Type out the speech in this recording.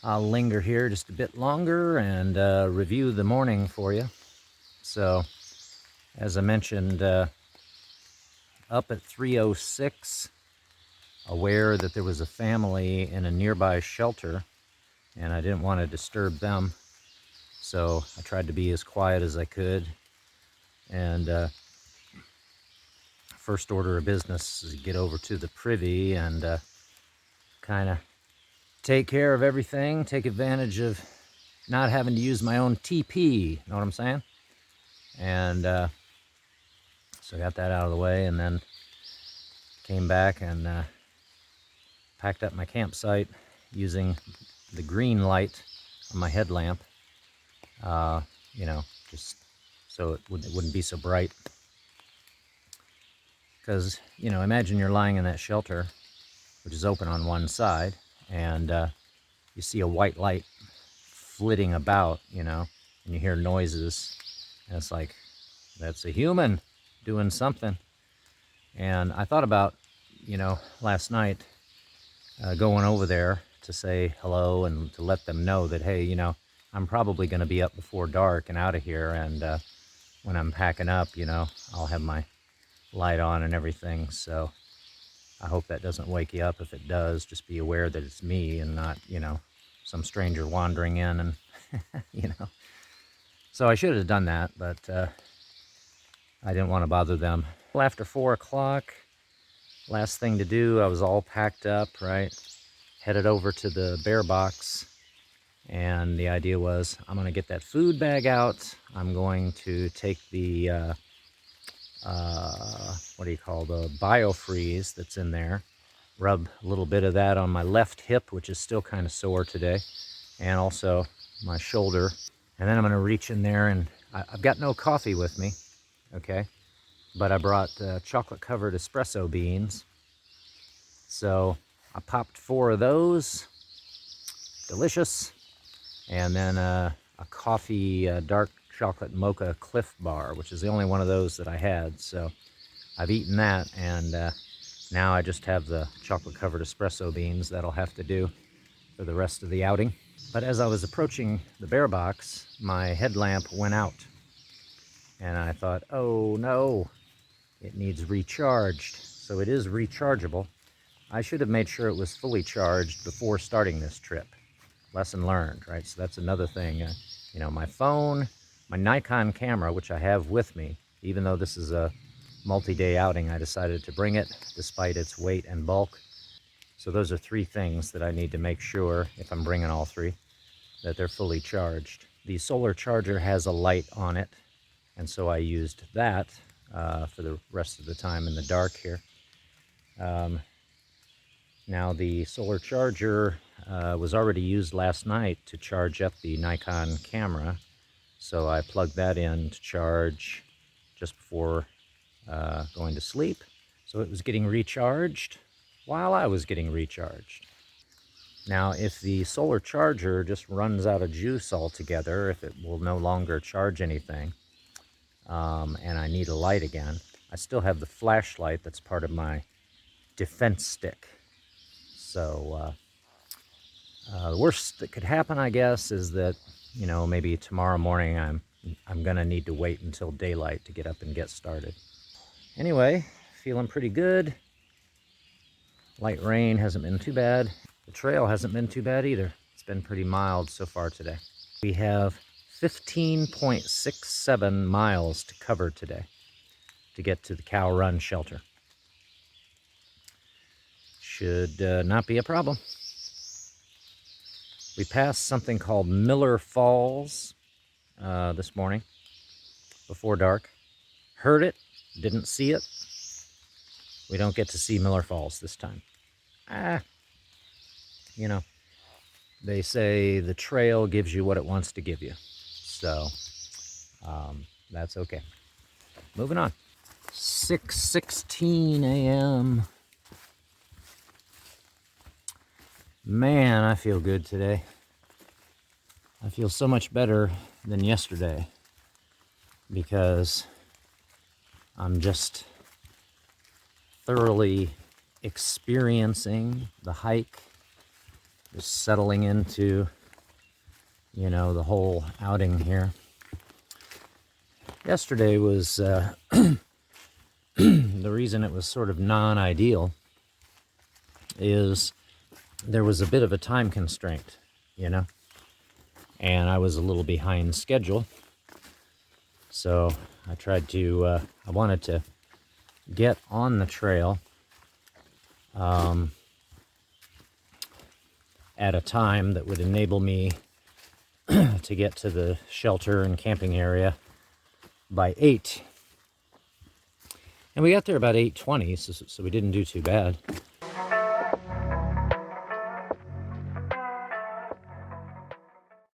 I'll linger here just a bit longer and review the morning for you. So, as I mentioned, up at 3:06, aware that there was a family in a nearby shelter, and I didn't want to disturb them. So I tried to be as quiet as I could. And first order of business is get over to the privy and kind of take care of everything, take advantage of not having to use my own TP, know what I'm saying? And so I got that out of the way, and then came back and packed up my campsite using the green light on my headlamp, just so it wouldn't be so bright. Because, imagine you're lying in that shelter, which is open on one side, and you see a white light flitting about, and you hear noises, and it's like, that's a human doing something. And I thought about, last night going over there to say hello and to let them know that, hey, I'm probably going to be up before dark and out of here, and when I'm packing up, I'll have my light on and everything. So I hope that doesn't wake you up. If it does, just be aware that it's me and not, some stranger wandering in and, So I should have done that, but I didn't want to bother them. Well, after 4 o'clock, last thing to do, I was all packed up, right? Headed over to the bear box. And the idea was, I'm going to get that food bag out. I'm going to take the the biofreeze that's in there, rub a little bit of that on my left hip, which is still kind of sore today, and also my shoulder. And then I'm going to reach in there, and I've got no coffee with me, okay, but I brought chocolate covered espresso beans. So I popped 4 of those, delicious, and then a coffee dark chocolate mocha Cliff Bar, which is the only one of those that I had. So I've eaten that, and now I just have the chocolate covered espresso beans. That'll have to do for the rest of the outing. But as I was approaching the bear box, my headlamp went out, and I thought, oh no, it needs recharged. So it is rechargeable. I should have made sure it was fully charged before starting this trip. Lesson learned, right? So that's another thing. My phone, my Nikon camera, which I have with me, even though this is a multi-day outing, I decided to bring it despite its weight and bulk. So those are 3 things that I need to make sure, if I'm bringing all 3, that they're fully charged. The solar charger has a light on it, and so I used that for the rest of the time in the dark here. Now the solar charger was already used last night to charge up the Nikon camera, so I plugged that in to charge just before going to sleep. So it was getting recharged while I was getting recharged. Now, if the solar charger just runs out of juice altogether, if it will no longer charge anything, and I need a light again, I still have the flashlight that's part of my defense stick. So the worst that could happen, I guess, is that, maybe tomorrow morning I'm going to need to wait until daylight to get up and get started. Anyway, feeling pretty good. Light rain hasn't been too bad. The trail hasn't been too bad either. It's been pretty mild so far today. We have 15.67 miles to cover today to get to the Cow Run shelter. Should not be a problem. We passed something called Miller Falls this morning before dark. Heard it, didn't see it. We don't get to see Miller Falls this time. They say the trail gives you what it wants to give you. So that's okay. Moving on. 6:16 a.m. Man, I feel good today. I feel so much better than yesterday because I'm just thoroughly experiencing the hike Just settling into, you know, the whole outing here. Yesterday was, the reason it was sort of non-ideal is there was a bit of a time constraint, you know, and I was a little behind schedule. So I tried to, I wanted to get on the trail at a time that would enable me to get to the shelter and camping area by 8. And we got there about 8:20, so we didn't do too bad.